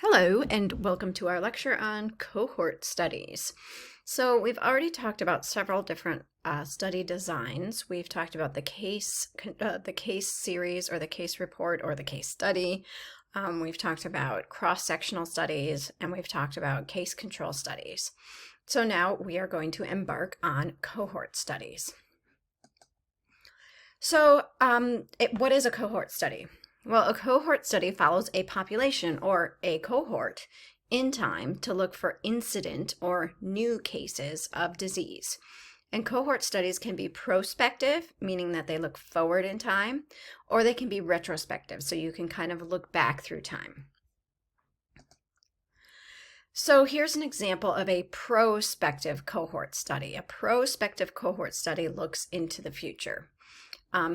Hello, and welcome to our lecture on cohort studies. So we've already talked about several different study designs. We've talked about the case series or the case report or the case study. We've talked about cross-sectional studies, and we've talked about case control studies. So now we are going to embark on cohort studies. So what is a cohort study? Well, a cohort study follows a population or a cohort in time to look for incident or new cases of disease. And cohort studies can be prospective, meaning that they look forward in time, or they can be retrospective, so you can kind of look back through time. So here's an example of a prospective cohort study. A prospective cohort study looks into the future.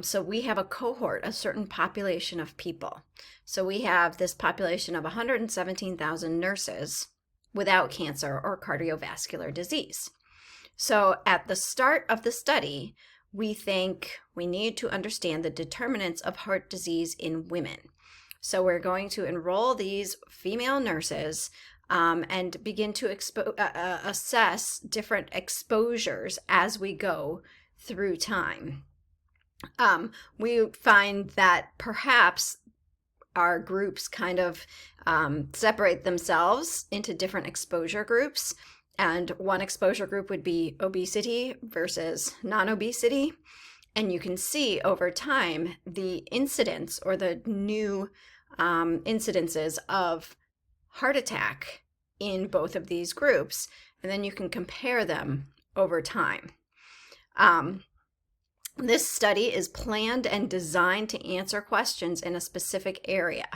So we have a cohort, a certain population of people. So we have this population of 117,000 nurses without cancer or cardiovascular disease. So at the start of the study, we think we need to understand the determinants of heart disease in women. So we're going to enroll these female nurses and begin to assess different exposures as we go through time. We find that perhaps our groups kind of separate themselves into different exposure groups. And one exposure group would be obesity versus non-obesity. And you can see over time the incidence or the new incidences of heart attack in both of these groups. And then you can compare them over time. This study is planned and designed to answer questions in a specific area.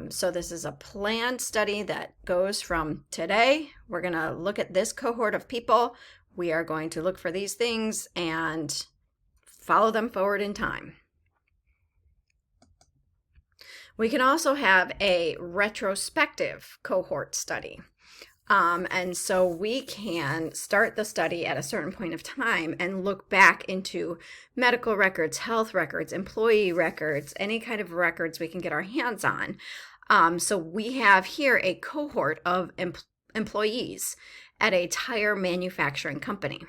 So this is a planned study that goes from today. We're going to look at this cohort of people. We are going to look for these things and follow them forward in time. We can also have a retrospective cohort study. And so we can start the study at a certain point of time and look back into medical records, health records, employee records, any kind of records we can get our hands on. So we have here a cohort of employees at a tire manufacturing company.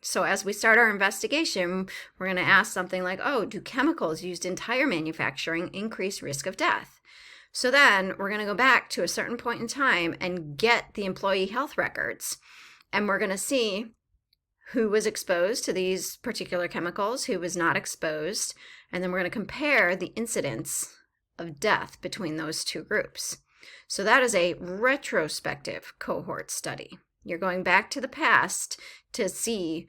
So as we start our investigation, we're going to ask something like, do chemicals used in tire manufacturing increase risk of death? So then we're going to go back to a certain point in time and get the employee health records. And we're going to see who was exposed to these particular chemicals, who was not exposed. And then we're going to compare the incidence of death between those two groups. So that is a retrospective cohort study. You're going back to the past to see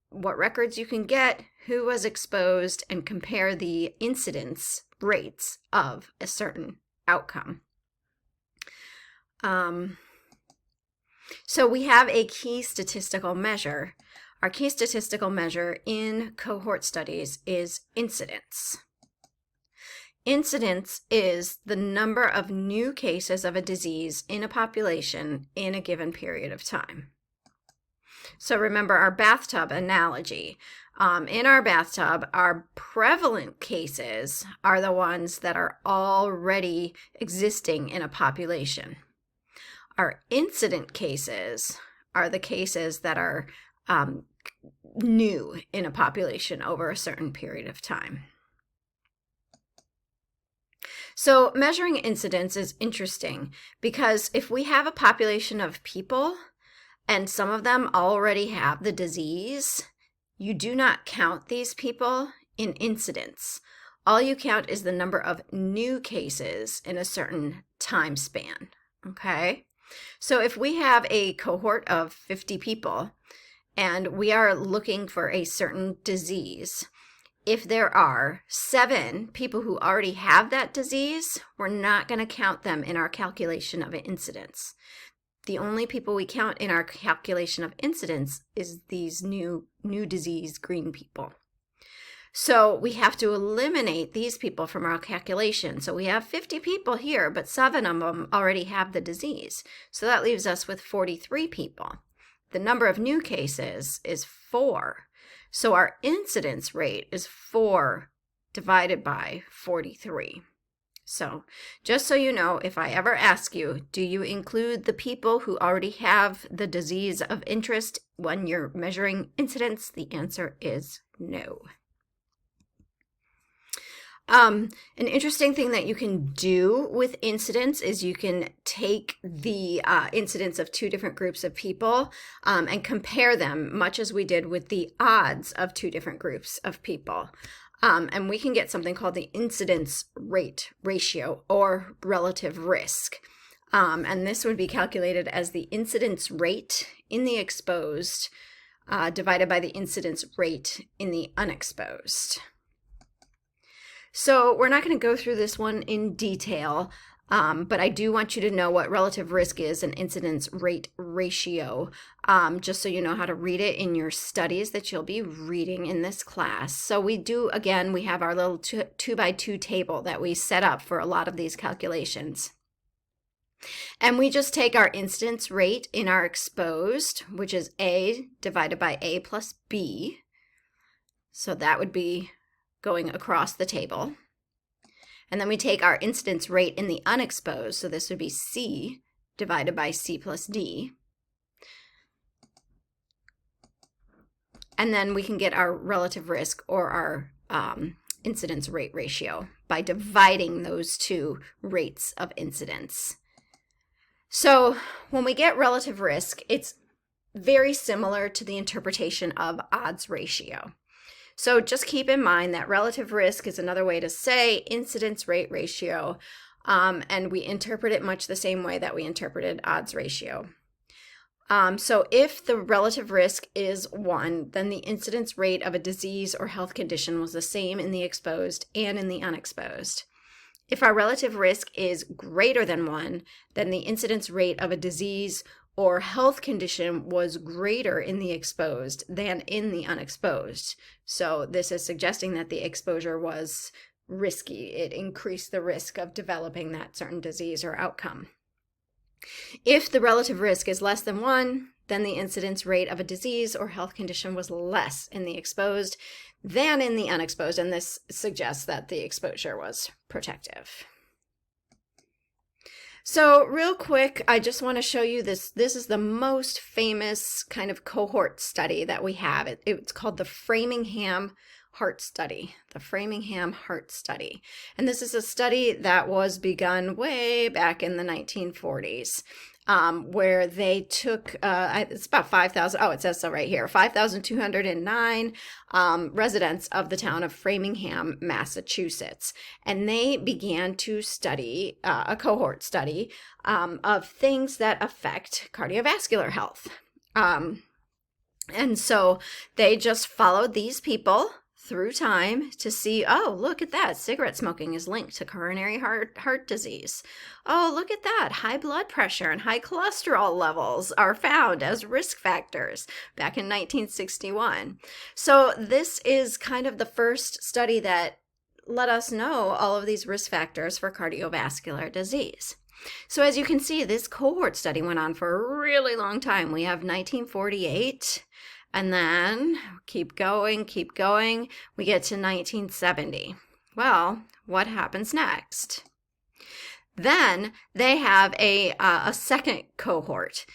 what records you can get, who was exposed, and compare the incidence rates of a certain outcome. So we have a key statistical measure. Our key statistical measure in cohort studies is incidence. Incidence is the number of new cases of a disease in a population in a given period of time. So remember our bathtub analogy. In our bathtub, our prevalent cases are the ones that are already existing in a population. Our incident cases are the cases that are new in a population over a certain period of time. So measuring incidence is interesting because if we have a population of people and some of them already have the disease, you do not count these people in incidence. All you count is the number of new cases in a certain time span, okay? So if we have a cohort of 50 people and we are looking for a certain disease, if there are 7 people who already have that disease, we're not going to count them in our calculation of incidence. The only people we count in our calculation of incidence is these new disease green people. So we have to eliminate these people from our calculation. So we have 50 people here, but 7 of them already have the disease. So that leaves us with 43 people. The number of new cases is 4. So our incidence rate is 4 divided by 43. So just so you know, if I ever ask you, do you include the people who already have the disease of interest when you're measuring incidence? The answer is no. An interesting thing that you can do with incidence is you can take the incidence of two different groups of people and compare them, much as we did with the odds of two different groups of people. And we can get something called the incidence rate ratio or relative risk. And this would be calculated as the incidence rate in the exposed divided by the incidence rate in the unexposed. So we're not going to go through this one in detail, but I do want you to know what relative risk is and incidence rate ratio, just so you know how to read it in your studies that you'll be reading in this class. So we do, again, we have our little 2x2 table that we set up for a lot of these calculations. And we just take our incidence rate in our exposed, which is A divided by A plus B. So that would be going across the table. And then we take our incidence rate in the unexposed, so this would be C divided by C plus D. And then we can get our relative risk or our incidence rate ratio by dividing those two rates of incidence. So when we get relative risk, it's very similar to the interpretation of odds ratio. So just keep in mind that relative risk is another way to say incidence rate ratio, and we interpret it much the same way that we interpreted odds ratio. So if the relative risk is 1, then the incidence rate of a disease or health condition was the same in the exposed and in the unexposed. If our relative risk is greater than 1, then the incidence rate of a disease or health condition was greater in the exposed than in the unexposed. So this is suggesting that the exposure was risky. It increased the risk of developing that certain disease or outcome. If the relative risk is less than 1, then the incidence rate of a disease or health condition was less in the exposed than in the unexposed, and this suggests that the exposure was protective. So real quick, I just want to show you this. This is the most famous kind of cohort study that we have. It's called the Framingham Heart Study, the Framingham Heart Study. And this is a study that was begun way back in the 1940s. Where they took, it's about 5,000, oh, it says so right here, 5,209 residents of the town of Framingham, Massachusetts. And they began to study, a cohort study of things that affect cardiovascular health. And so they just followed these people through time to see, oh, look at that, cigarette smoking is linked to coronary heart disease. Oh, look at that, high blood pressure and high cholesterol levels are found as risk factors back in 1961. So this is kind of the first study that let us know all of these risk factors for cardiovascular disease. So as you can see, this cohort study went on for a really long time. We have 1948. And then keep going, we get to 1970. Well, what happens next? Then they have a second cohort.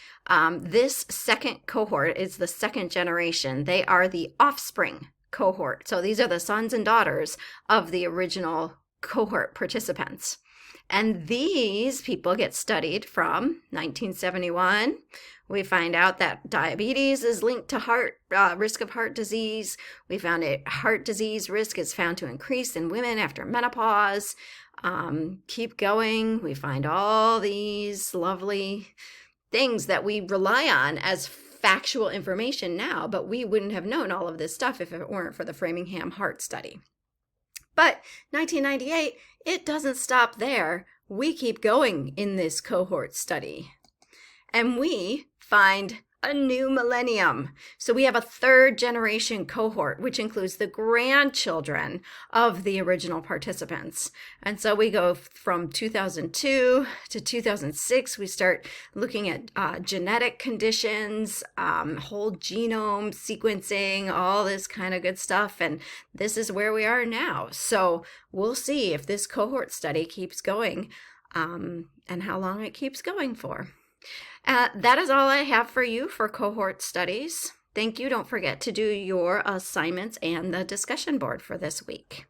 This second cohort is the second generation. They are the offspring cohort. So these are the sons and daughters of the original cohort participants. And these people get studied from 1971. We find out that diabetes is linked to risk of heart disease. We found heart disease risk is found to increase in women after menopause. Keep going. We find all these lovely things that we rely on as factual information now, but we wouldn't have known all of this stuff if it weren't for the Framingham Heart Study. But 1998, it doesn't stop there. We keep going in this cohort study. And we find a new millennium. So we have a third generation cohort, which includes the grandchildren of the original participants. And so we go from 2002 to 2006. We start looking at genetic conditions, whole genome sequencing, all this kind of good stuff. And this is where we are now. So we'll see if this cohort study keeps going and how long it keeps going for. That is all I have for you for cohort studies. Thank you. Don't forget to do your assignments and the discussion board for this week.